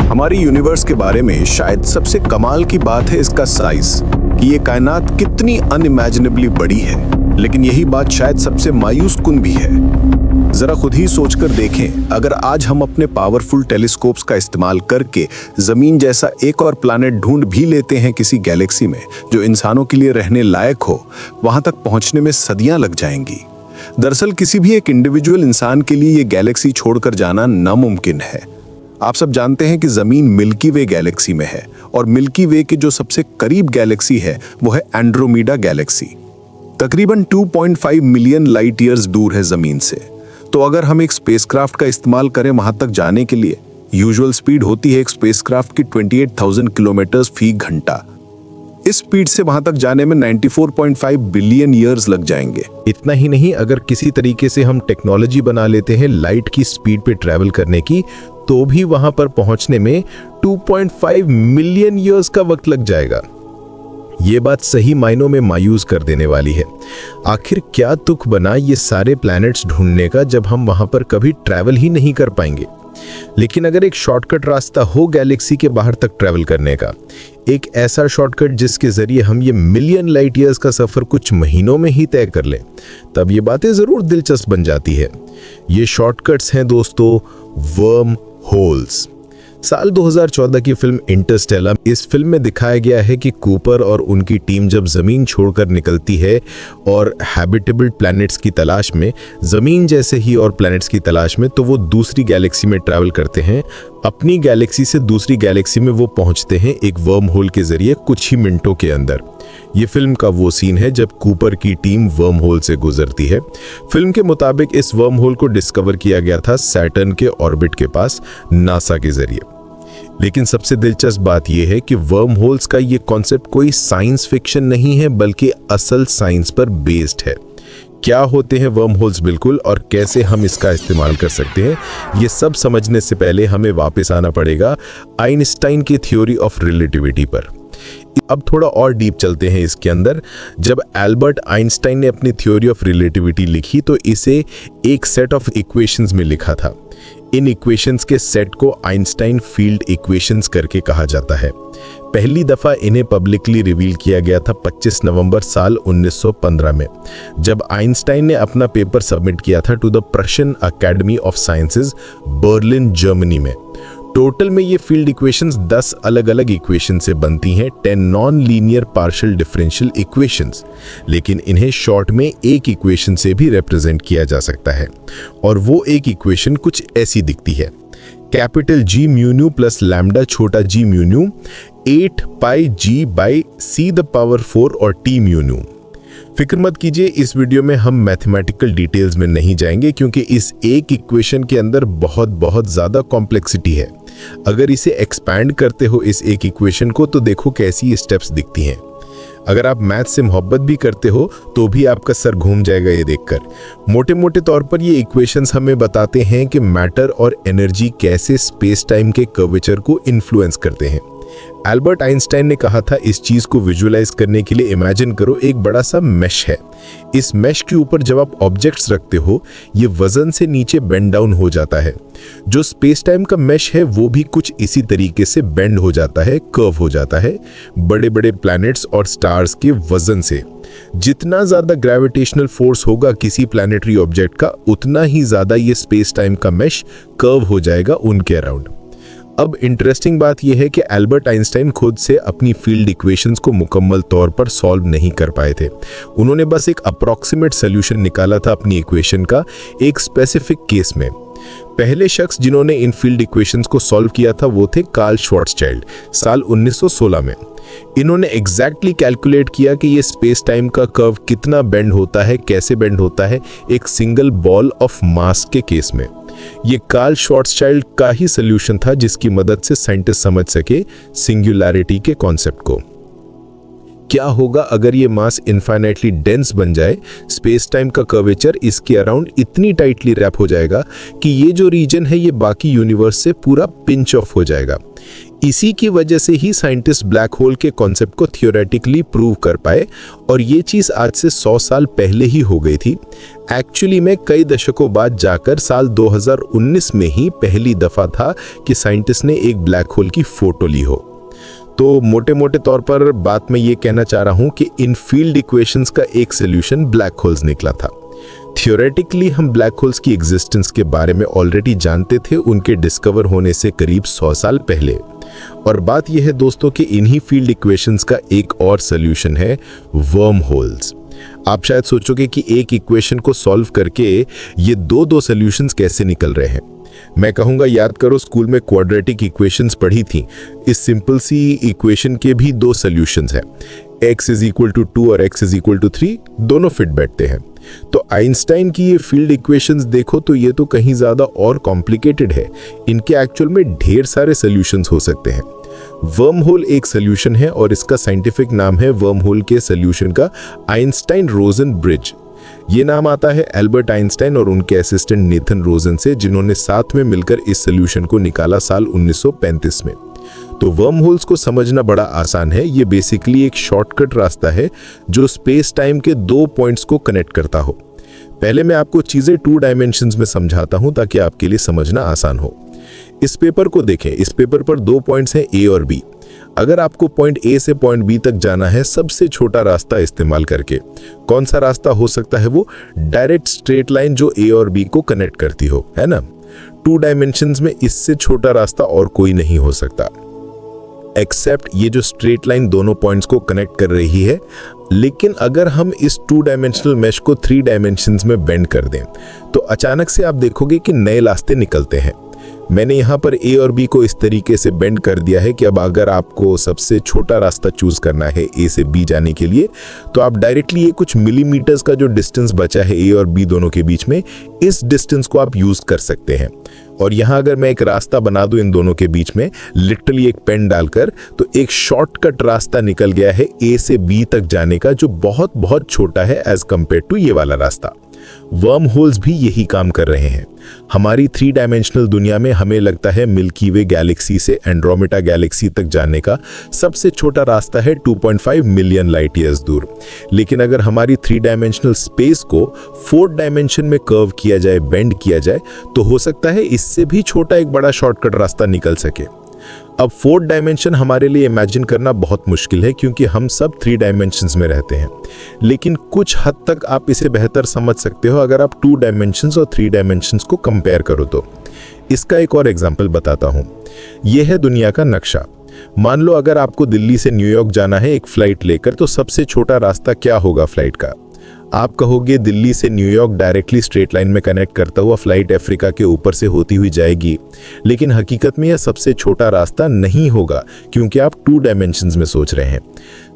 हमारी यूनिवर्स के बारे में शायद सबसे कमाल की बात है इसका साइज, कि ये कायनात कितनी अनइमेजिनेबली बड़ी है। लेकिन यही बात शायद सबसे मायूस कुन भी है। जरा खुद ही सोचकर देखें, अगर आज हम अपने पावरफुल टेलीस्कोप्स का इस्तेमाल करके जमीन जैसा एक और प्लैनेट ढूंढ भी लेते हैं किसी गैलेक्सी में जो इंसानों के लिए रहने लायक हो, वहां तक पहुंचने में सदियां लग जाएंगी। दरअसल किसी भी एक इंडिविजुअल इंसान के लिए ये गैलेक्सी छोड़कर जाना नामुमकिन है। आप सब जानते हैं कि जमीन मिल्की वे गैलेक्सी में है और मिल्की वे के जो सबसे करीब गैलेक्सी है वो है एंड्रोमेडा गैलेक्सी। तकरीबन 2.5 मिलियन लाइट ईयर्स दूर है जमीन से। तो अगर हम एक स्पेसक्राफ्ट का इस्तेमाल करें वहां तक जाने के लिए, यूजुअल स्पीड होती है एक स्पेसक्राफ्ट की 28,000 किलोमीटर फी घंटा। इस स्पीड से वहां तक जाने में 94.5 बिलियन ईयर्स लग जाएंगे। इतना ही नहीं, अगर किसी तरीके से हम टेक्नोलॉजी बना लेते हैं लाइट की स्पीड पे ट्रैवल करने की, तो भी वहां पर पहुंचने में 2.5 मिलियन ईयर्स का वक्त लग जाएगा। ये बात सही मायनों में मायूस कर देने वाली है। आखिर क्या तुक बना ये सारे प्लैनेट्स ढूंढने का जब हम वहां पर कभी ट्रैवल ही नहीं कर पाएंगे। लेकिन अगर एक शॉर्टकट रास्ता हो गैलेक्सी के बाहर तक ट्रैवल करने का, एक ऐसा शॉर्टकट जिसके जरिए हम ये मिलियन लाइट ईयर्स का सफर कुछ महीनों में ही तय कर लें, तब ये बातें जरूर दिलचस्प बन जाती है। ये शॉर्टकट्स हैं दोस्तों वर्म होल्स। साल 2014 की फिल्म इंटरस्टेलर, इस फिल्म में दिखाया गया है कि कूपर और उनकी टीम जब जमीन छोड़कर निकलती है और हैबिटेबल प्लैनेट्स की तलाश में, जमीन जैसे ही और प्लैनेट्स की तलाश में, तो वो दूसरी गैलेक्सी में ट्रैवल करते हैं। अपनी गैलेक्सी से दूसरी गैलेक्सी में वो पहुंचते हैं एक वर्म होल के जरिए कुछ ही मिनटों के अंदर। ये फिल्म का वो सीन है जब कूपर की टीम वर्म होल से गुजरती है। फिल्म के मुताबिक इस वर्म होल को डिस्कवर किया गया था सैटर्न के ऑर्बिट के पास नासा के जरिए। लेकिन सबसे दिलचस्प बात यह है कि वर्म होल्स का ये कॉन्सेप्ट कोई साइंस फिक्शन नहीं है, बल्कि असल साइंस पर बेस्ड है। क्या होते हैं वर्म होल्स बिल्कुल और कैसे हम इसका इस्तेमाल कर सकते हैं, ये सब समझने से पहले हमें वापस आना पड़ेगा आइंस्टाइन की थ्योरी ऑफ रिलेटिविटी पर। अब थोड़ा और डीप चलते हैं इसके अंदर। जब एल्बर्ट आइंस्टाइन ने अपनी थ्योरी ऑफ रिलेटिविटी लिखी तो इसे एक सेट ऑफ इक्वेशंस में लिखा था। इन इक्वेशंस के सेट को आइंस्टाइन फील्ड इक्वेशंस करके कहा जाता है। पहली दफा इन्हें पब्लिकली रिवील किया गया था 25 नवंबर साल 1915 में, जब आइंस्टाइन ने अपना पेपर सबमिट किया था to the Prussian Academy of Sciences, Berlin, Germany में। टोटल में ये फील्ड इक्वेशंस 10 अलग अलग इक्वेशन से बनती हैं, 10 non linear partial differential equations. लेकिन इन्हें शॉर्ट में एक इक्वेशन से भी रिप्रेजेंट किया जा सकता है, और वो एक इक्वेशन कुछ ऐसी दिखती है। Capital G mu new plus lambda छोटा g mu new 8 pi g by c the power 4 और t म्यू न्यू। फिक्र मत कीजिए, इस वीडियो में हम मैथमेटिकल डिटेल्स में नहीं जाएंगे क्योंकि इस एक इक्वेशन के अंदर बहुत ज़्यादा कॉम्प्लेक्सिटी है। अगर इसे एक्सपैंड करते हो इस एक इक्वेशन को, तो देखो कैसी स्टेप्स दिखती हैं। अगर आप मैथ से मोहब्बत भी करते हो तो भी आपका सर घूम जाएगा ये देखकर। मोटे मोटे तौर पर ये इक्वेशंस हमें बताते हैं कि मैटर और एनर्जी कैसे स्पेस टाइम के कर्वेचर को इन्फ्लुएंस करते हैं। एल्बर्ट आइंस्टाइन ने कहा था, इस चीज को विजुअलाइज करने के लिए इमेजिन करो एक बड़ा सा मेश है। इस मेश के ऊपर जब आप ऑब्जेक्ट्स रखते हो, ये वजन से नीचे बेंड डाउन हो जाता है। जो स्पेस टाइम का मेश है वो भी कुछ इसी तरीके से बेंड हो जाता है, कर्व हो जाता है, बड़े बड़े प्लैनेट्स और स्टार्स के वजन से। जितना ज्यादा ग्रेविटेशनल फोर्स होगा किसी प्लैनेटरी ऑब्जेक्ट का, उतना ही ज्यादा ये स्पेस टाइम का मेश कर्व हो जाएगा उनके अराउंड। अब इंटरेस्टिंग बात यह है कि एल्बर्ट आइंस्टाइन खुद से अपनी फील्ड इक्वेशंस को मुकम्मल तौर पर सॉल्व नहीं कर पाए थे। उन्होंने बस एक अप्रॉक्सीमेट सॉल्यूशन निकाला था अपनी इक्वेशन का एक स्पेसिफिक केस में। पहले शख्स जिन्होंने इन फील्ड इक्वेशंस को सॉल्व किया था वो थे कार्ल श्वार्ज़शिल्ड, साल 1916 में। इन्होंने एग्जैक्टली कैलकुलेट किया कि ये स्पेस टाइम का कर्व कितना बेंड होता है, कैसे बेंड होता है एक सिंगल बॉल ऑफ मास के केस में। ये कार्ल श्वार्ज़शिल्ड का ही सॉल्यूशन था जिसकी मदद से साइंटिस्ट समझ सके सिंगुलैरिटी के कॉन्सेप्ट को। क्या होगा अगर ये मास इनफाइनाइटली डेंस बन जाए, स्पेस टाइम का कर्वेचर इसके अराउंड इतनी टाइटली रैप हो जाएगा कि ये जो रीजन है ये बाकी यूनिवर्स से पूरा पिंच ऑफ हो जाएगा। इसी की वजह से ही साइंटिस्ट ब्लैक होल के कॉन्सेप्ट को थियोरेटिकली प्रूव कर पाए, और ये चीज़ आज से 100 साल पहले ही हो गई थी। एक्चुअली में कई दशकों बाद जाकर साल 2019 में ही पहली दफ़ा था कि साइंटिस्ट ने एक ब्लैक होल की फ़ोटो ली हो। तो मोटे मोटे तौर पर बात मैं ये कहना चाह रहा हूँ कि इन फील्ड इक्वेशंस का एक सोल्यूशन ब्लैक होल्स निकला था। थियोरेटिकली हम ब्लैक होल्स की एग्जिस्टेंस के बारे में ऑलरेडी जानते थे उनके डिस्कवर होने से करीब 100 साल पहले। और बात यह है दोस्तों कि इन्हीं फील्ड इक्वेशंस का एक और सोल्यूशन है वर्म होल्स। आप शायद सोचोगे कि एक इक्वेशन को सॉल्व करके ये दो सॉल्यूशंस कैसे निकल रहे हैं। मैं कहूँगा याद करो, स्कूल में क्वाड्रेटिक इक्वेशंस पढ़ी थी। इस सिंपल सी इक्वेशन के भी दो सॉल्यूशंस हैं, x = 2 और x = 3, दोनों फिट बैठते हैं। तो आइंस्टाइन की ये फील्ड इक्वेशंस देखो तो ये तो कहीं ज़्यादा और कॉम्प्लिकेटेड है। इनके एक्चुअल में ढेर सारे सॉल्यूशंस हो सकते हैं। वर्म होल एक सॉल्यूशन है और इसका साइंटिफिक नाम है वर्म होल के सॉल्यूशन का आइंस्टाइन रोजन ब्रिज। ये नाम आता है एल्बर्ट आइंस्टाइन और उनके असिस्टेंट नेथन रोजन से, जिन्होंने साथ में मिलकर इस सॉल्यूशन को निकाला साल 1935 में। तो वर्म होल्स को समझना बड़ा आसान है। ये बेसिकली एक शॉर्टकट रास्ता है जो स्पेस टाइम के दो पॉइंट्स को कनेक्ट करता हो। पहले मैं आपको चीज़ें 2 डायमेंशंस में समझाता हूं ताकि आपके लिए समझना आसान हो। इस पेपर को देखें, इस पेपर पर 2 पॉइंट्स हैं A और B। अगर आपको पॉइंट A से पॉइंट B तक जाना है सबसे छोटा रास्ता इस्तेमाल करके, कौन सा रास्ता हो सकता है? वो डायरेक्ट स्ट्रेट लाइन जो A और B को कनेक्ट करती हो, है ना। 2 डायमेंशंस में इससे छोटा रास्ता और कोई नहीं हो सकता, एक्सेप्ट ये जो स्ट्रेट लाइन दोनों पॉइंट्स को कनेक्ट कर रही है। लेकिन अगर हम इस 2 डायमेंशनल मेश को 3 डायमेंशंस में बेंड कर दें तो अचानक से आप देखोगे कि नए रास्ते निकलते हैं। मैंने यहाँ पर A और B को इस तरीके से बेंड कर दिया है कि अब अगर आपको सबसे छोटा रास्ता चूज करना है A से B जाने के लिए, तो आप डायरेक्टली ये कुछ मिलीमीटर्स का जो डिस्टेंस बचा है A और B दोनों के बीच में, इस डिस्टेंस को आप यूज कर सकते हैं। और यहाँ अगर मैं एक रास्ता बना दूं इन दोनों के बीच में, लिटरली एक पेन डालकर, तो एक शॉर्टकट रास्ता निकल गया है A से B तक जाने का, जो बहुत बहुत छोटा है एज कंपेयर टू ये वाला रास्ता। वर्म होल्स भी यही काम कर रहे हैं। हमारी 3 डायमेंशनल दुनिया में हमें लगता है मिल्की वे गैलेक्सी से एंड्रोमेडा गैलेक्सी तक जाने का सबसे छोटा रास्ता है 2.5 मिलियन लाइट ईयर्स दूर। लेकिन अगर हमारी 3 डायमेंशनल स्पेस को 4 डायमेंशन में कर्व किया जाए, बेंड किया जाए, तो हो सकता है इससे भी छोटा एक बड़ा शॉर्टकट रास्ता निकल सके। अब 4 डायमेंशन हमारे लिए इमेजिन करना बहुत मुश्किल है क्योंकि हम सब 3 डायमेंशंस में रहते हैं। लेकिन कुछ हद तक आप इसे बेहतर समझ सकते हो अगर आप 2 डायमेंशंस और 3 डायमेंशंस को कंपेयर करो तो। इसका एक और एग्जांपल बताता हूं। यह है दुनिया का नक्शा। मान लो अगर आपको दिल्ली से न्यूयॉर्क जाना है एक फ्लाइट लेकर, तो सबसे छोटा रास्ता क्या होगा फ्लाइट का? आप कहोगे दिल्ली से न्यूयॉर्क डायरेक्टली स्ट्रेट लाइन में कनेक्ट करता हुआ फ्लाइट अफ्रीका के ऊपर से होती हुई जाएगी। लेकिन हकीकत में यह सबसे छोटा रास्ता नहीं होगा क्योंकि आप 2 डायमेंशंस में सोच रहे हैं।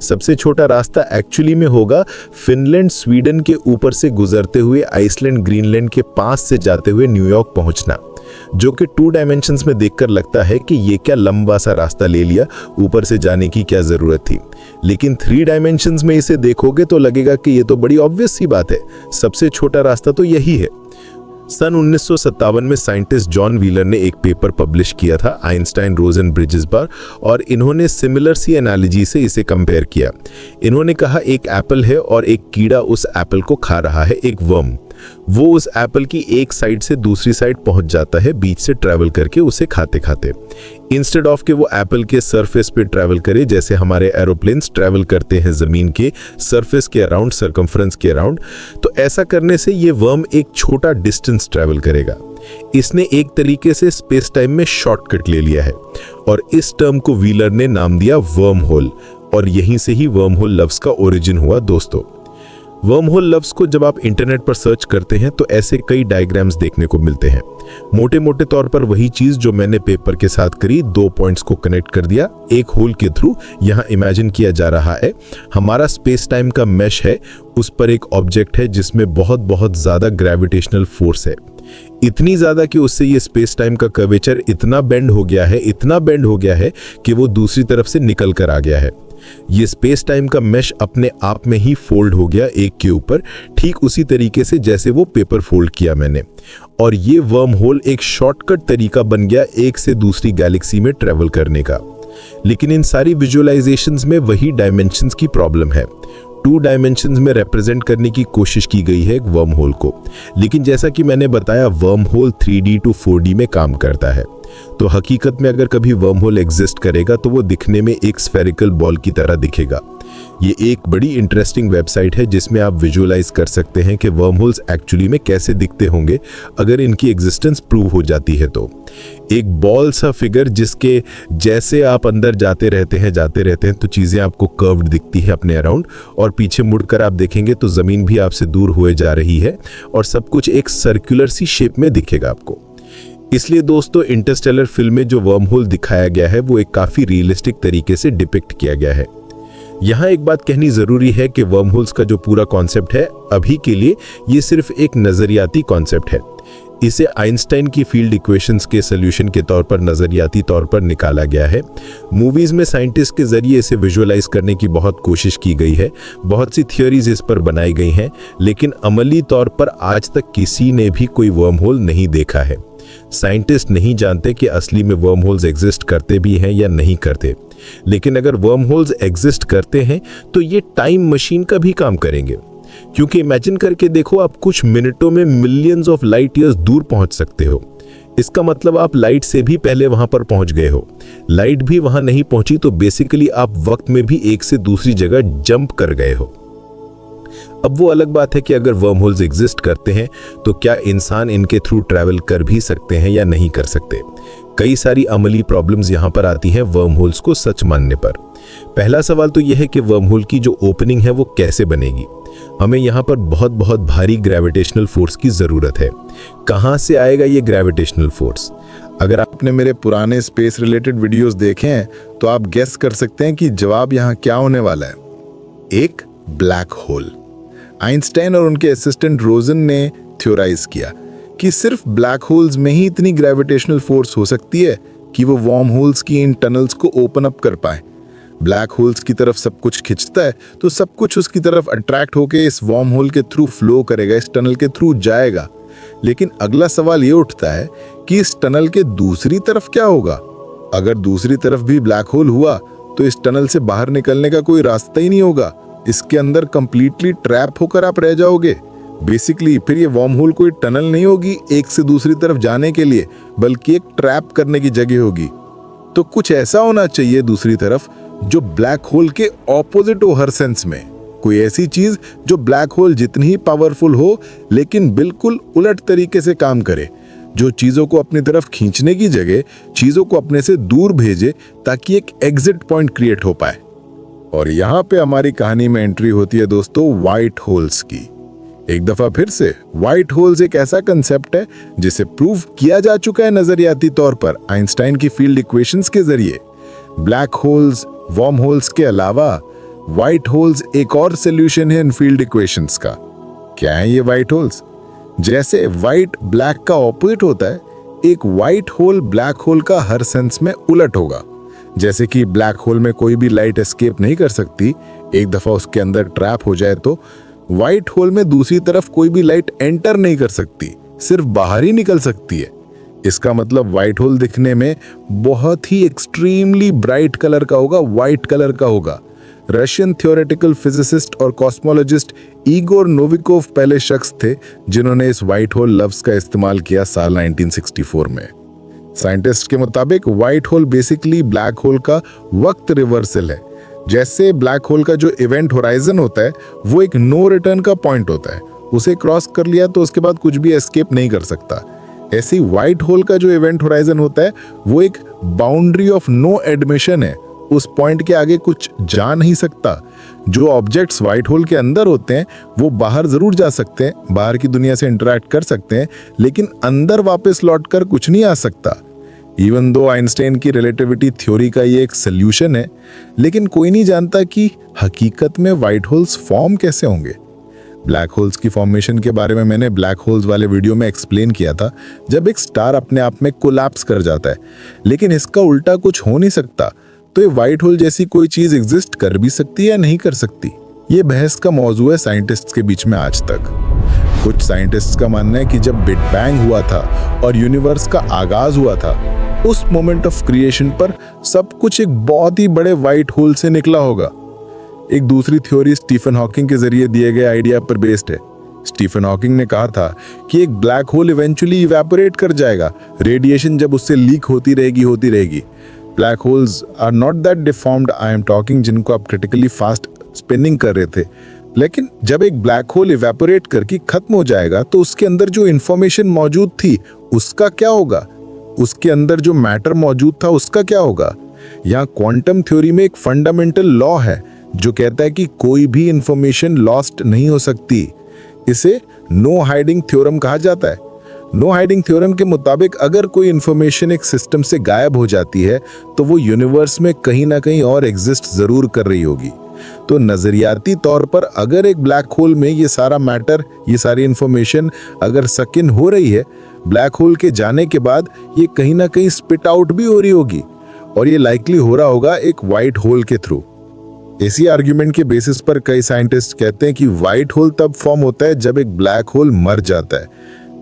सबसे छोटा रास्ता एक्चुअली में होगा फिनलैंड स्वीडन के ऊपर से गुजरते हुए आइसलैंड ग्रीनलैंड के पास से जाते हुए न्यूयॉर्क पहुंचना, जो कि 2 डायमेंशंस में देखकर लगता है कि ये क्या लंबा सा रास्ता ले लिया, ऊपर से जाने की क्या जरूरत थी। लेकिन 3 डायमेंशंस में इसे देखोगे तो लगेगा कि ये तो बड़ी ऑब्वियस सी बात है, सबसे छोटा रास्ता तो यही है। सन 1957 में साइंटिस्ट जॉन व्हीलर ने एक पेपर पब्लिश किया था आइंस्टाइन रोजन ब्रिजेस पर, और इन्होंने सिमिलर सी एनालॉजी से इसे कंपेयर किया। इन्होंने कहा एक एप्पल है और एक कीड़ा उस एप्पल को खा रहा है, एक वर्म। वो उस एप्पल की एक साइड से दूसरी साइड पहुंच जाता है बीच से ट्रैवल करके उसे खाते खाते। इंस्टेड ऑफ के वो एप्पल के सरफेस पे ट्रैवल करे जैसे हमारे एरोप्लेन्स ट्रैवल करते हैं जमीन के सरफेस के अराउंड, सर्कमफ्रेंस के अराउंड, तो ऐसा करने से ये वर्म एक छोटा डिस्टेंस ट्रैवल करेगा। इसने एक तरीके से स्पेस टाइम में शॉर्टकट ले लिया है और इस टर्म को व्हीलर ने नाम दिया वर्म होल, और यहीं से ही वर्म होल लफ्ज का ओरिजिन हुआ दोस्तों। वर्म होल लफ्ज को जब आप इंटरनेट पर सर्च करते हैं तो ऐसे कई डायग्राम्स देखने को मिलते हैं। मोटे मोटे तौर पर वही चीज जो मैंने पेपर के साथ करी, 2 पॉइंट्स को कनेक्ट कर दिया एक होल के थ्रू। यहाँ इमेजिन किया जा रहा है हमारा स्पेस टाइम का मैश है, उस पर एक ऑब्जेक्ट है जिसमें बहुत बहुत ज्यादा ग्रेविटेशनल फोर्स है, इतनी ज्यादा कि उससे ये स्पेस टाइम का कर्वेचर इतना बेंड हो गया है कि वो दूसरी तरफ से निकल कर आ गया है। ये स्पेस टाइम का मेश अपने आप में ही फोल्ड हो गया एक के ऊपर, ठीक उसी तरीके से जैसे वो पेपर फोल्ड किया मैंने। और ये वर्म होल एक शॉर्टकट तरीका बन गया एक से दूसरी गैलेक्सी में ट्रेवल करने का। लेकिन इन सारी विजुअलाइजेशंस में वही डायमेंशंस की प्रॉब्लम है। 2 डायमेंशंस में रिप्रेजेंट करने की कोशिश की गई है एक वर्म होल को, लेकिन जैसा कि मैंने बताया worm hole 3D to 4D में काम करता है। तो हकीकत में अगर कभी वर्म होल एग्जिस्ट करेगा तो वो दिखने में एक स्फेरिकल बॉल की तरह दिखेगा। ये एक बड़ी इंटरेस्टिंग वेबसाइट है जिसमें आप विजुअलाइज कर सकते हैं कि वर्म होल्स एक्चुअली में कैसे दिखते होंगे अगर इनकी एग्जिस्टेंस प्रूव हो जाती है। तो एक बॉल सा फिगर जिसके जैसे आप अंदर जाते रहते हैं तो चीज़ें आपको कर्व्ड दिखती है अपने अराउंड, और पीछे मुड़कर आप देखेंगे तो ज़मीन भी आपसे दूर हुए जा रही है और सब कुछ एक सर्कुलर सी शेप में दिखेगा आपको। इसलिए दोस्तों इंटरस्टेलर फिल्म में जो वर्म होल दिखाया गया है वो एक काफ़ी रियलिस्टिक तरीके से डिपिक्ट किया गया है। यहाँ एक बात कहनी ज़रूरी है कि वर्म होल्स का जो पूरा कॉन्सेप्ट है अभी के लिए ये सिर्फ एक नज़रियाती कॉन्सेप्ट है। इसे आइंस्टाइन की फील्ड इक्वेशंस के सॉल्यूशन के तौर पर नज़रियाती तौर पर निकाला गया है। मूवीज़ में साइंटिस्ट के ज़रिए इसे विजुअलाइज करने की बहुत कोशिश की गई है, बहुत सी थियोरीज इस पर बनाई गई हैं, लेकिन अमली तौर पर आज तक किसी ने भी कोई वर्म होल नहीं देखा है। साइंटिस्ट नहीं जानते कि असली में वर्म होल्स एग्जिस्ट करते भी हैं या नहीं करते, लेकिन अगर वर्म होल्स एग्जिस्ट करते हैं तो ये टाइम मशीन का भी काम करेंगे। क्योंकि इमेजिन करके देखो, आप कुछ मिनटों में मिलियंस ऑफ लाइट ईयर्स दूर पहुंच सकते हो। इसका मतलब आप लाइट से भी पहले वहां पर पहुंच गए हो। लाइट भी वहां नहीं पहुंची तो बेसिकली आप वक्त में भी एक से दूसरी जगह जंप कर गए हो। अब वो अलग बात है कि अगर वर्म होल्स एग्जिस्ट करते हैं तो क्या इंसान इनके थ्रू ट्रैवल कर भी सकते हैं या नहीं कर सकते। कई सारी अमली प्रॉब्लम्स यहाँ पर आती हैं वर्म होल्स को सच मानने पर। पहला सवाल तो यह है कि वर्म होल की जो ओपनिंग है वो कैसे बनेगी। हमें यहाँ पर बहुत भारी ग्रेविटेशनल फोर्स की ज़रूरत है। कहाँ से आएगा ये ग्रेविटेशनल फोर्स? अगर आपने मेरे पुराने स्पेस रिलेटेड वीडियोस देखे हैं तो आप गेस कर सकते हैं कि जवाब यहाँ क्या होने वाला है। एक ब्लैक होल। आइंस्टाइन और उनके असिस्टेंट रोजन ने थ्योराइज किया कि सिर्फ ब्लैक होल्स में ही इतनी ग्रेविटेशनल फोर्स हो सकती है कि वो वर्म होल्स की इन टनल्स को ओपन अप कर पाए। ब्लैक होल्स की तरफ सब कुछ खिंचता है तो सब कुछ उसकी तरफ अट्रैक्ट होकर इस वर्म होल के थ्रू फ्लो करेगा, इस टनल के थ्रू जाएगा। लेकिन अगला सवाल ये उठता है कि इस टनल के दूसरी तरफ क्या होगा? अगर दूसरी तरफ भी ब्लैक होल हुआ तो इस टनल से बाहर निकलने का कोई रास्ता ही नहीं होगा। इसके अंदर कंप्लीटली ट्रैप होकर आप रह जाओगे। बेसिकली फिर ये वर्म होल कोई टनल नहीं होगी एक से दूसरी तरफ जाने के लिए, बल्कि एक ट्रैप करने की जगह होगी। तो कुछ ऐसा होना चाहिए दूसरी तरफ जो ब्लैक होल के ऑपोजिट हो हर सेंस में। कोई ऐसी चीज जो ब्लैक होल जितनी ही पावरफुल हो लेकिन बिल्कुल उलट तरीके से काम करे, जो चीजों को अपनी तरफ खींचने की जगह चीजों को अपने से दूर भेजे ताकि एक एग्जिट पॉइंट क्रिएट हो पाए। और यहाँ पे हमारी कहानी में एंट्री होती है दोस्तों व्हाइट होल्स की। एक दफा फिर से व्हाइट होल्स एक ऐसा कंसेप्ट है जिसे प्रूव किया जा चुका है नजरियाती तौर पर आइंस्टाइन की फील्ड इक्वेशंस के जरिए। ब्लैक होल्स, वर्म होल्स के अलावा व्हाइट होल्स एक और सॉल्यूशन है इन फील्ड इक्वेशंस का। क्या है ये व्हाइट होल्स? जैसे व्हाइट ब्लैक का ऑपोजिट होता है, एक व्हाइट होल ब्लैक होल का हर सेंस में उलट होगा। जैसे कि ब्लैक होल में कोई भी लाइट एस्केप नहीं कर सकती, एक दफा उसके अंदर ट्रैप हो जाए तो व्हाइट होल में दूसरी तरफ कोई भी लाइट एंटर नहीं कर सकती, सिर्फ बाहर ही निकल सकती है। इसका मतलब व्हाइट होल दिखने में बहुत ही एक्सट्रीमली ब्राइट कलर का होगा, व्हाइट कलर का होगा। रशियन थ्योरेटिकल फिजिसिस्ट और कॉस्मोलॉजिस्ट इगोर नोविकोव पहले शख्स थे जिन्होंने इस व्हाइट होल लफ्ज का इस्तेमाल किया साल 1964 में। साइंटिस्ट के मुताबिक white hole basically black hole का वक्त रिवर्सल है। जैसे ब्लैक होल का जो इवेंट होराइजन होता है वो एक नो रिटर्न का पॉइंट होता है, उसे क्रॉस कर लिया तो उसके बाद कुछ भी एस्केप नहीं कर सकता। ऐसी व्हाइट होल का जो इवेंट होराइजन होता है वो एक बाउंड्री ऑफ नो एडमिशन है, उस पॉइंट के आगे कुछ जा नहीं सकता। जो ऑब्जेक्ट्स व्हाइट होल के अंदर होते हैं वो बाहर जरूर जा सकते हैं, बाहर की दुनिया से इंटरेक्ट कर सकते हैं, लेकिन अंदर वापस लौटकर कुछ नहीं आ सकता। इवन दो आइंस्टाइन की रिलेटिविटी थ्योरी का ये एक सल्यूशन है, लेकिन कोई नहीं जानता कि हकीकत में व्हाइट होल्स फॉर्म कैसे होंगे। ब्लैक होल्स की फॉर्मेशन के बारे में मैंने ब्लैक होल्स वाले वीडियो में एक्सप्लेन किया था, जब एक स्टार अपने आप में कोलैप्स कर जाता है। लेकिन इसका उल्टा कुछ हो नहीं सकता। तो ये व्हाइट होल जैसी कोई चीज एग्जिस्ट कर भी सकती है या नहीं कर सकती, ये बहस का मौजू है साइंटिस्ट्स के बीच में आज तक। कुछ साइंटिस्ट्स का मानना है कि जब बिग बैंग हुआ था और यूनिवर्स का आगाज हुआ था, उस मोमेंट ऑफ क्रिएशन पर सब कुछ एक बहुत ही बड़े व्हाइट होल से निकला होगा। एक दूसरी थ्योरी स्टीफन हॉकिंग के जरिए दिए गए आइडिया पर बेस्ड है। स्टीफन हॉकिंग ने कहा था कि एक ब्लैक होल इवेंचुअली इवेपोरेट कर जाएगा, रेडिएशन जब उससे लीक होती रहेगी। Black holes are not that deformed I am talking, जिनको आप क्रिटिकली फास्ट स्पिनिंग कर रहे थे। लेकिन जब एक ब्लैक होल इवेपोरेट करके खत्म हो जाएगा तो उसके अंदर जो इंफॉर्मेशन मौजूद थी उसका क्या होगा, उसके अंदर जो मैटर मौजूद था उसका क्या होगा। यहाँ क्वांटम थ्योरी में एक फंडामेंटल लॉ है जो कहता है कि कोई भी इंफॉर्मेशन लॉस्ट नहीं हो सकती। इसे नो हाइडिंग थ्योरम कहा जाता है। नो हाइडिंग थ्योरम के मुताबिक अगर कोई इंफॉर्मेशन एक सिस्टम से गायब हो जाती है तो वो यूनिवर्स में कहीं ना कहीं और एग्जिस्ट जरूर कर रही होगी। तो नजरियाती तौर पर अगर एक ब्लैक होल में ये सारा मैटर, ये सारी इंफॉर्मेशन अगर सक इन हो रही है, ब्लैक होल के जाने के बाद ये कहीं ना कहीं स्पिट आउट भी हो रही होगी, और ये लाइकली हो रहा होगा एक व्हाइट होल के थ्रू। इसी आर्ग्यूमेंट के बेसिस पर कई साइंटिस्ट कहते हैं कि व्हाइट होल तब फॉर्म होता है जब एक ब्लैक होल मर जाता है।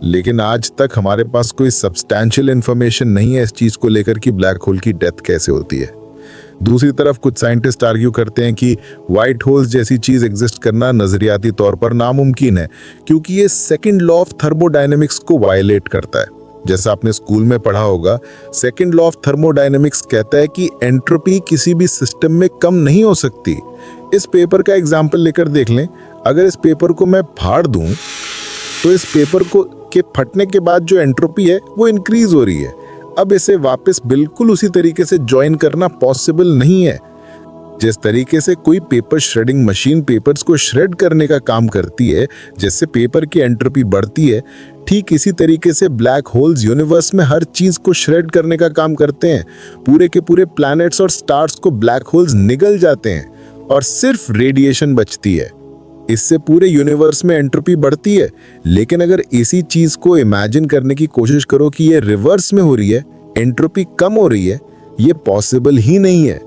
लेकिन आज तक हमारे पास कोई सब्सटैंशियल इंफॉर्मेशन नहीं है इस चीज को लेकर कि ब्लैक होल की डेथ कैसे होती है। दूसरी तरफ कुछ साइंटिस्ट आर्ग्यू करते हैं कि व्हाइट होल्स जैसी चीज एग्जिस्ट करना नजरियाती तौर पर नामुमकिन है, क्योंकि ये सेकंड लॉ ऑफ थर्मोडायनेमिक्स को वायलेट करता है। जैसा आपने स्कूल में पढ़ा होगा, सेकंड लॉ ऑफ थर्मोडायनेमिक्स कहता है कि एंट्रोपी किसी भी सिस्टम में कम नहीं हो सकती। इस पेपर का एग्जाम्पल लेकर देख लें। अगर इस पेपर को मैं फाड़ दूं तो इस पेपर के फटने के बाद जो एंट्रोपी है वो इंक्रीज हो रही है। अब इसे वापस बिल्कुल उसी तरीके से ज्वाइन करना पॉसिबल नहीं है। जिस तरीके से कोई पेपर श्रेडिंग मशीन पेपर्स को श्रेड करने का काम करती है, जिससे पेपर की एंट्रोपी बढ़ती है, ठीक इसी तरीके से ब्लैक होल्स यूनिवर्स में हर चीज को श्रेड करने का काम करते हैं। पूरे के पूरे प्लैनेट्स और स्टार्स को ब्लैक होल्स निगल जाते हैं और सिर्फ रेडिएशन बचती है। इससे पूरे यूनिवर्स में एंट्रोपी बढ़ती है। लेकिन अगर इसी चीज को इमेजिन करने की कोशिश करो कि ये रिवर्स में हो रही है, एंट्रोपी कम हो रही है, ये पॉसिबल ही नहीं है।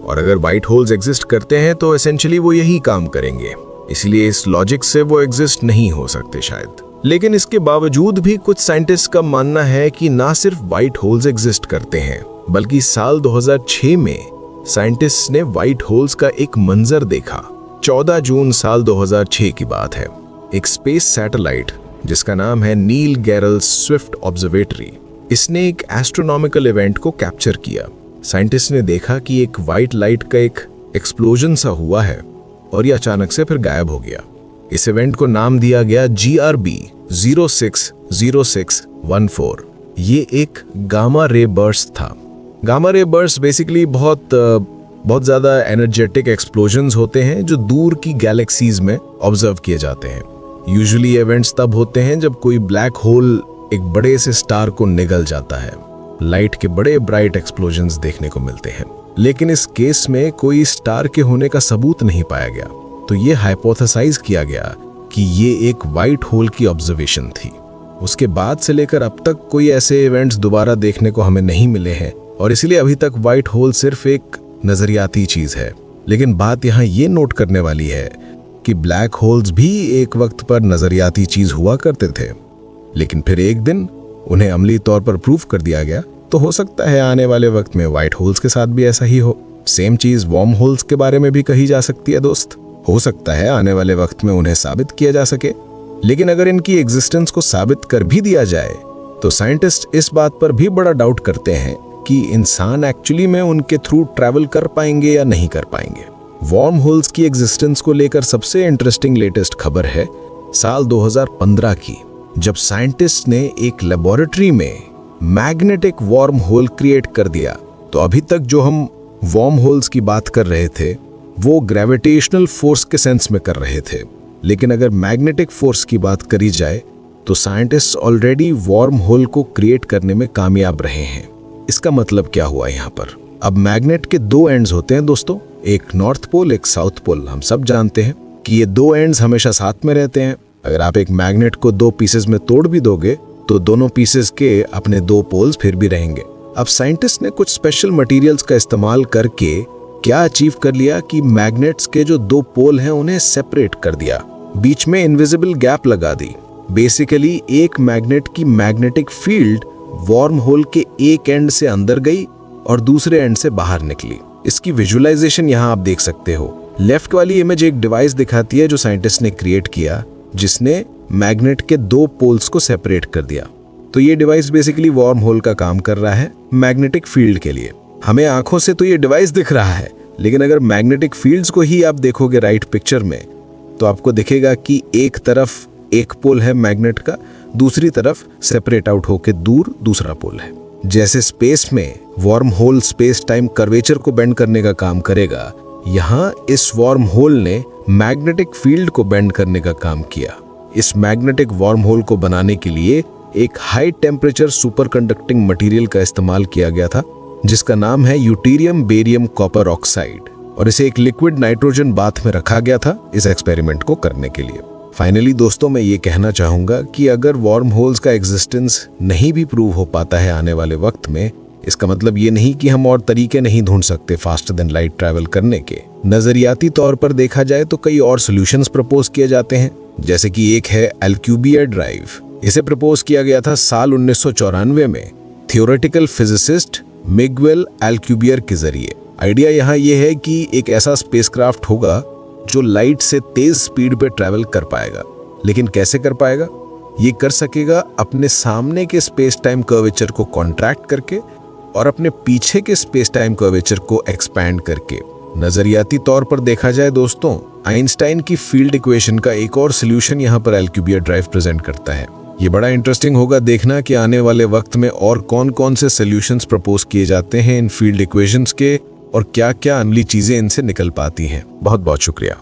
और अगर व्हाइट होल्स एग्जिस्ट करते हैं तो एसेंशियली वो यही काम करेंगे, इसलिए इस लॉजिक से वो एग्जिस्ट नहीं हो सकते शायद। लेकिन इसके बावजूद भी कुछ साइंटिस्ट का मानना है कि ना सिर्फ व्हाइट होल्स एग्जिस्ट करते हैं, बल्कि साल 2006 में साइंटिस्ट ने व्हाइट होल्स का एक मंजर देखा। 14 जून साल 2006 की बात है। एक स्पेस सैटेलाइट जिसका नाम है नील गैरल स्विफ्ट ऑब्जर्वेटरी, इसने एक एस्ट्रोनॉमिकल इवेंट को कैप्चर किया। साइंटिस्ट ने देखा कि एक व्हाइट लाइट का एक एक्सप्लोजन सा हुआ है और ये अचानक से फिर गायब हो गया। इस इवेंट को नाम दिया गया GRB 060614। ये एक गामा रे बर्स्ट था। गामा रे बर्स्ट बेसिकली बहुत ज़्यादा एनर्जेटिक एक्सप्लोजन्स होते हैं जो दूर की गैलेक्सीज में ऑब्जर्व किए जाते हैं। यूजुअली इवेंट्स तब होते हैं जब कोई ब्लैक होल एक बड़े से स्टार को निगल जाता है। लाइट के बड़े ब्राइट एक्सप्लोजन्स देखने को मिलते हैं। लेकिन इस केस में कोई स्टार के होने का सबूत नहीं पाया गया, तो ये हाइपोथेसाइज किया गया कि ये एक व्हाइट होल की ऑब्जर्वेशन थी। उसके बाद से लेकर अब तक कोई ऐसे इवेंट्स दोबारा देखने को हमें नहीं मिले हैं, और इसलिए अभी तक व्हाइट होल सिर्फ एक नजरियाती चीज है। लेकिन बात यहाँ ये नोट करने वाली है कि ब्लैक होल्स भी एक वक्त पर नजरियाती चीज हुआ करते थे, लेकिन फिर एक दिन उन्हें अमली तौर पर प्रूफ कर दिया गया। तो हो सकता है आने वाले वक्त में व्हाइट होल्स के साथ भी ऐसा ही हो। सेम चीज वॉर्म होल्स के बारे में भी कही जा सकती है दोस्त। हो सकता है आने वाले वक्त में उन्हें साबित किया जा सके। लेकिन अगर इनकी एग्जिस्टेंस को साबित कर भी दिया जाए तो साइंटिस्ट इस बात पर भी बड़ा डाउट करते हैं कि इंसान एक्चुअली में उनके थ्रू ट्रैवल कर पाएंगे या नहीं कर पाएंगे। वॉर्म होल्स की एग्जिस्टेंस को लेकर सबसे इंटरेस्टिंग लेटेस्ट खबर है साल 2015 की, जब साइंटिस्ट ने एक लेबोरेटरी में मैग्नेटिक वॉर्म होल क्रिएट कर दिया। तो अभी तक जो हम वॉर्म होल्स की बात कर रहे थे वो ग्रेविटेशनल फोर्स के सेंस में कर रहे थे, लेकिन अगर मैग्नेटिक फोर्स की बात करी जाए तो साइंटिस्ट ऑलरेडी वॉर्म होल को क्रिएट करने में कामयाब रहे हैं। इसका मतलब क्या हुआ यहाँ पर? अब मैग्नेट के दो एंड्स होते हैं दोस्तों, एक नॉर्थ पोल एक साउथ पोल। हम सब जानते हैं कि ये दो एंड्स हमेशा साथ में रहते हैं। अगर आप एक मैग्नेट को दो पीसेस में तोड़ भी दोगे तो दोनों पीसेस के अपने दो पोल्स फिर भी रहेंगे। अब साइंटिस्ट ने कुछ स्पेशल मटेरियल्स का इस्तेमाल करके क्या अचीव कर लिया कि मैग्नेट्स के जो दो पोल हैं उन्हें सेपरेट कर दिया, बीच में इनविजिबल गैप लगा दी। बेसिकली एक मैग्नेट की मैग्नेटिक फील्ड वार्म होल के एक एंड से अंदर गई और दूसरे एंड से बाहर निकली। इसकी विजुअलाइजेशन यहाँ आप देख सकते हो। लेफ्ट वाली इमेज एक डिवाइस दिखाती है जो साइंटिस्ट ने क्रिएट किया, जिसने मैग्नेट के दो पोल्स को सेपरेट कर दिया। तो ये डिवाइस बेसिकली वार्म होल का काम कर रहा है मैग्नेटिक फील्ड के लिए। हमें आंखों से तो ये डिवाइस दिख रहा है, लेकिन अगर मैग्नेटिक फील्ड्स को ही आप देखोगे राइट पिक्चर में, तो आपको दिखेगा कि एक तरफ एक पोल है मैग्नेट का, दूसरी तरफ सेपरेट आउट होके दूर दूसरा पोल है। जैसे स्पेस में wormhole space time curvature को बेंड करने का काम करेगा, यहाँ इस वार्म होल ने मैग्नेटिक फील्ड को बेंड करने का काम किया। इस मैग्नेटिक वार्म होल को बनाने के लिए एक high temperature super conducting material का इस्तेमाल किया गया था, जिसका नाम है यूटेरियम बेरियम कॉपर ऑक्साइड, और इसे एक लिक्विड नाइट्रोजन बाथ में रखा गया था इस एक्सपेरिमेंट को करने के लिए। फाइनली दोस्तों, मैं ये कहना चाहूंगा कि अगर वार्म होल्स का एग्जिस्टेंस नहीं भी प्रूव हो पाता है आने वाले वक्त में, इसका मतलब ये नहीं कि हम और तरीके नहीं ढूंढ सकते फास्टर देन लाइट ट्रैवल करने के। नजरियाती तौर पर देखा जाए तो कई और सॉल्यूशंस प्रपोज किए जाते हैं, जैसे कि एक है अल्क्यूबियर ड्राइव। इसे प्रपोज किया गया था साल 1994 में थियोरेटिकल फिजिसिस्ट मिगुएल अल्क्यूबियर के जरिए। आइडिया यहाँ ये है कि एक ऐसा स्पेसक्राफ्ट होगा जो लाइट से तेज स्पीड पे ट्रैवल कर पाएगा। लेकिन कैसे कर पाएगा? ये कर सकेगा अपने सामने के स्पेस टाइम कर्वेचर को कॉन्ट्रैक्ट करके और अपने पीछे के स्पेस टाइम कर्वेचर को एक्सपैंड करके। नजरियाती तौर पर देखा जाए दोस्तों, आइंस्टाइन की फील्ड इक्वेशन का एक और सॉल्यूशन यहाँ पर अल्क्यूबियर ड्राइव प्रेजेंट करता है। ये बड़ा इंटरेस्टिंग होगा देखना कि आने वाले वक्त में और कौन कौन से सॉल्यूशंस प्रपोज किए जाते हैं इन फील्ड इक्वेशंस के, और क्या क्या अगली चीजें इनसे निकल पाती हैं। बहुत बहुत शुक्रिया।